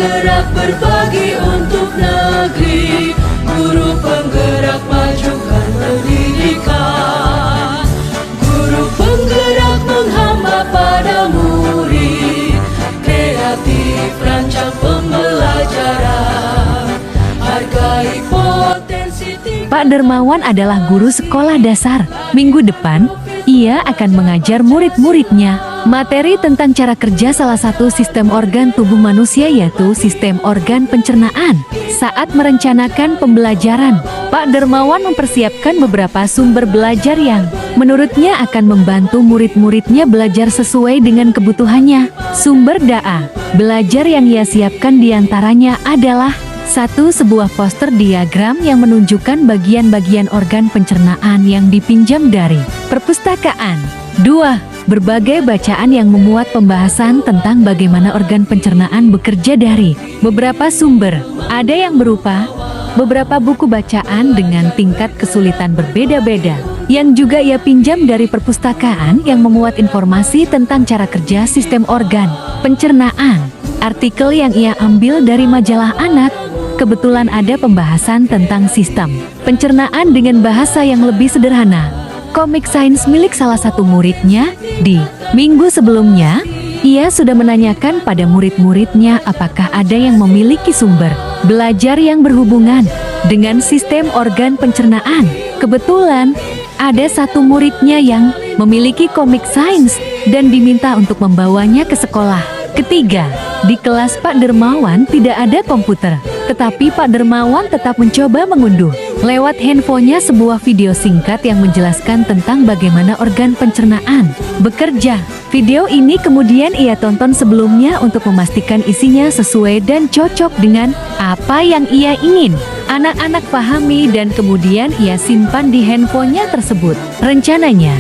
bergerak berbagi untuk negeri, guru penggerak majukan pendidikan, guru penggerak menghamba pada murid, kreatif rancang pembelajaran, hargai potensi tingkat. Pak Dermawan adalah guru sekolah dasar. Minggu depan, ia akan mengajar murid-muridnya materi tentang cara kerja salah satu sistem organ tubuh manusia, yaitu sistem organ pencernaan. Saat merencanakan pembelajaran, Pak Dermawan mempersiapkan beberapa sumber belajar yang menurutnya akan membantu murid-muridnya belajar sesuai dengan kebutuhannya. Sumber daya belajar yang ia siapkan diantaranya adalah: 1. Sebuah poster diagram yang menunjukkan bagian-bagian organ pencernaan yang dipinjam dari perpustakaan. 2. Berbagai bacaan yang memuat pembahasan tentang bagaimana organ pencernaan bekerja dari beberapa sumber. Ada yang berupa beberapa buku bacaan dengan tingkat kesulitan berbeda-beda, yang juga ia pinjam dari perpustakaan yang memuat informasi tentang cara kerja sistem organ pencernaan. Artikel yang ia ambil dari majalah anak. Kebetulan ada pembahasan tentang sistem pencernaan dengan bahasa yang lebih sederhana. Komik sains milik salah satu muridnya. Di minggu sebelumnya, ia sudah menanyakan pada murid-muridnya apakah ada yang memiliki sumber belajar yang berhubungan dengan sistem organ pencernaan. Kebetulan, ada satu muridnya yang memiliki komik sains dan diminta untuk membawanya ke sekolah. Ketiga, di kelas Pak Dermawan tidak ada komputer, tetapi Pak Dermawan tetap mencoba mengunduh lewat handphonenya sebuah video singkat yang menjelaskan tentang bagaimana organ pencernaan bekerja. Video ini kemudian ia tonton sebelumnya untuk memastikan isinya sesuai dan cocok dengan apa yang ia ingin anak-anak pahami, dan kemudian ia simpan di handphonenya tersebut. Rencananya,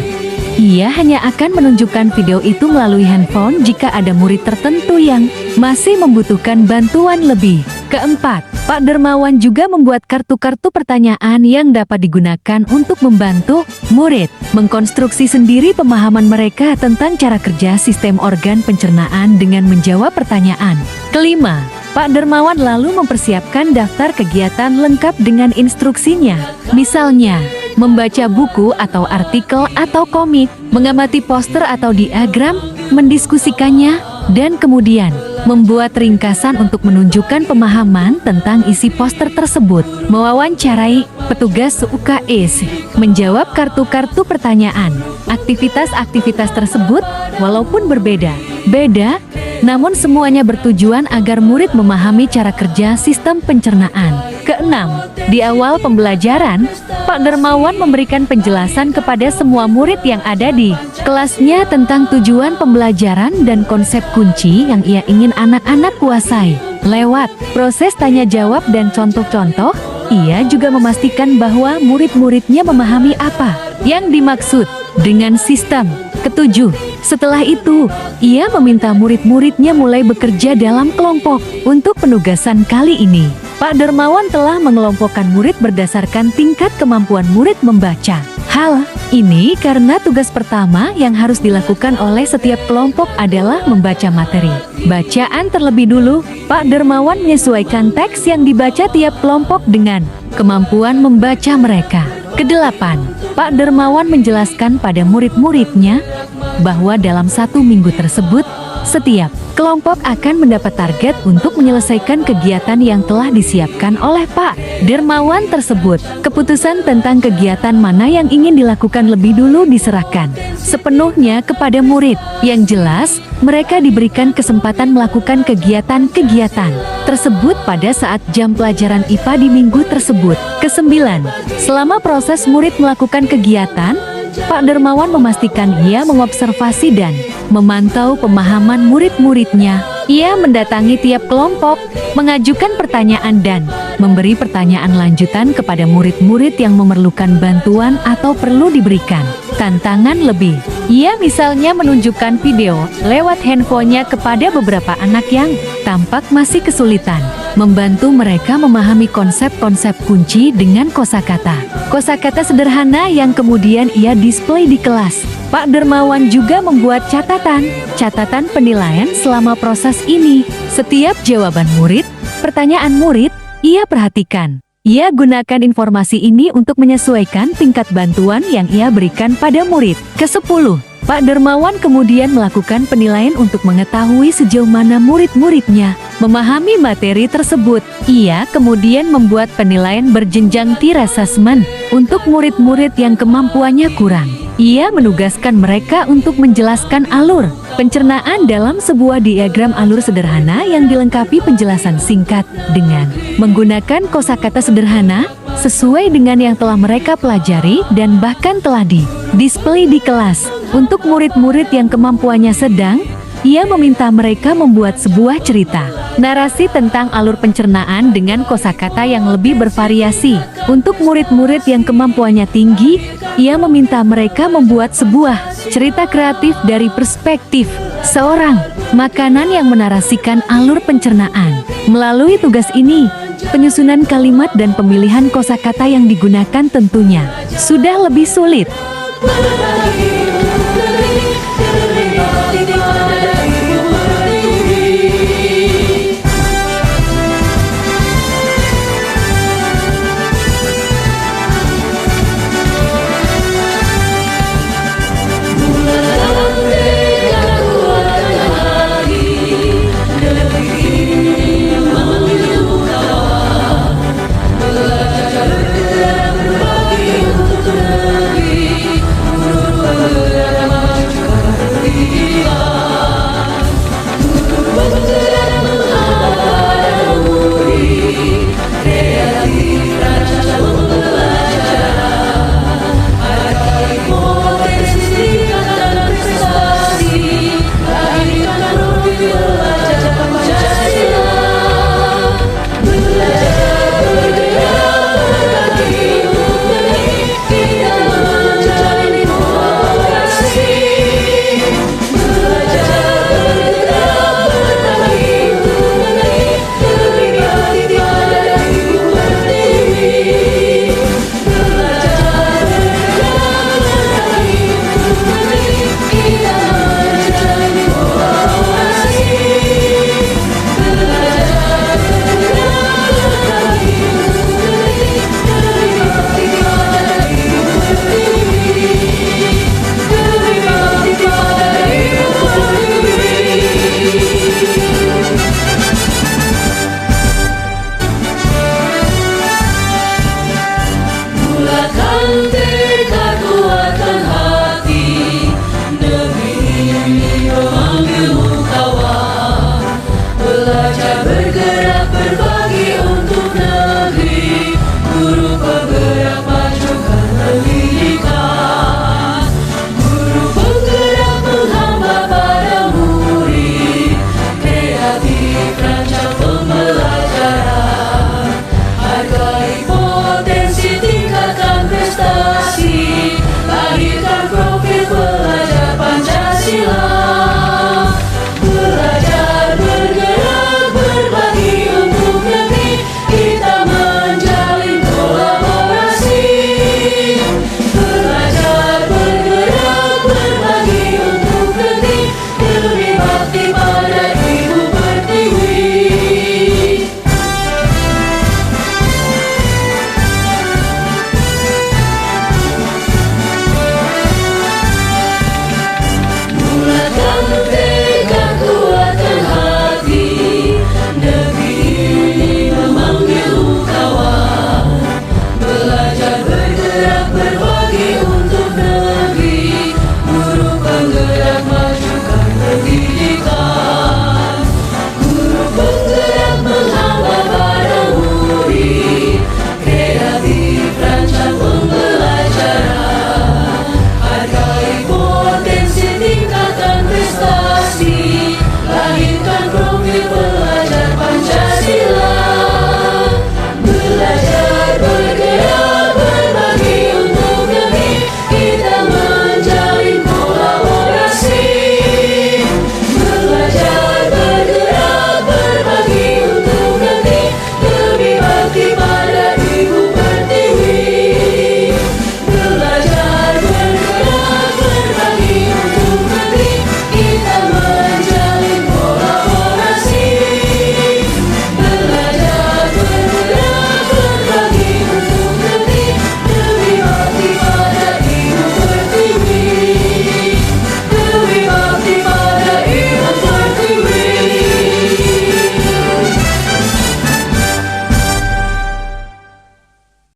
ia hanya akan menunjukkan video itu melalui handphone jika ada murid tertentu yang masih membutuhkan bantuan lebih. Keempat, Pak Dermawan juga membuat kartu-kartu pertanyaan yang dapat digunakan untuk membantu murid mengkonstruksi sendiri pemahaman mereka tentang cara kerja sistem organ pencernaan dengan menjawab pertanyaan. Kelima, Pak Dermawan lalu mempersiapkan daftar kegiatan lengkap dengan instruksinya. Misalnya, membaca buku atau artikel atau komik, mengamati poster atau diagram, mendiskusikannya, dan kemudian membuat ringkasan untuk menunjukkan pemahaman tentang isi poster tersebut. Mewawancarai petugas UKS, menjawab kartu-kartu pertanyaan. Aktivitas-aktivitas tersebut walaupun berbeda-beda, namun semuanya bertujuan agar murid memahami cara kerja sistem pencernaan. Keenam, di awal pembelajaran, Pak Dermawan memberikan penjelasan kepada semua murid yang ada di kelasnya tentang tujuan pembelajaran dan konsep kunci yang ia ingin anak-anak kuasai. Lewat proses tanya jawab dan contoh-contoh, ia juga memastikan bahwa murid-muridnya memahami apa yang dimaksud dengan sistem. Ketujuh, setelah itu, ia meminta murid-muridnya mulai bekerja dalam kelompok. Untuk penugasan kali ini, Pak Dermawan telah mengelompokkan murid berdasarkan tingkat kemampuan murid membaca. Hal ini karena tugas pertama yang harus dilakukan oleh setiap kelompok adalah membaca materi bacaan terlebih dulu. Pak Dermawan menyesuaikan teks yang dibaca tiap kelompok dengan kemampuan membaca mereka. Kedelapan, Pak Dermawan menjelaskan pada murid-muridnya bahwa dalam 1 minggu tersebut, setiap kelompok akan mendapat target untuk menyelesaikan kegiatan yang telah disiapkan oleh Pak Dermawan tersebut. Keputusan tentang kegiatan mana yang ingin dilakukan lebih dulu diserahkan sepenuhnya kepada murid. Yang jelas, mereka diberikan kesempatan melakukan kegiatan-kegiatan tersebut pada saat jam pelajaran IPA di minggu tersebut. Kesembilan, selama proses murid melakukan kegiatan, Pak Dermawan memastikan ia mengobservasi dan memantau pemahaman murid-muridnya. Ia mendatangi tiap kelompok, mengajukan pertanyaan dan memberi pertanyaan lanjutan kepada murid-murid yang memerlukan bantuan atau perlu diberikan tantangan lebih. Ia misalnya menunjukkan video lewat handphonenya kepada beberapa anak yang tampak masih kesulitan membantu mereka memahami konsep-konsep kunci dengan kosakata. Kosakata sederhana yang kemudian ia display di kelas. Pak Dermawan juga membuat catatan penilaian selama proses ini. Setiap jawaban murid, pertanyaan murid, ia perhatikan. Ia gunakan informasi ini untuk menyesuaikan tingkat bantuan yang ia berikan pada murid. Ke-10, Pak Dermawan kemudian melakukan penilaian untuk mengetahui sejauh mana murid-muridnya memahami materi tersebut. Ia kemudian membuat penilaian berjenjang tier assessment untuk murid-murid yang kemampuannya kurang. Ia menugaskan mereka untuk menjelaskan alur pencernaan dalam sebuah diagram alur sederhana yang dilengkapi penjelasan singkat dengan menggunakan kosakata sederhana sesuai dengan yang telah mereka pelajari dan bahkan telah di-display di kelas. Untuk murid-murid yang kemampuannya sedang, ia meminta mereka membuat sebuah cerita narasi tentang alur pencernaan dengan kosakata yang lebih bervariasi. Untuk murid-murid yang kemampuannya tinggi, ia meminta mereka membuat sebuah cerita kreatif dari perspektif seorang makanan yang menarasikan alur pencernaan. Melalui tugas ini, penyusunan kalimat dan pemilihan kosakata yang digunakan tentunya sudah lebih sulit. berbagi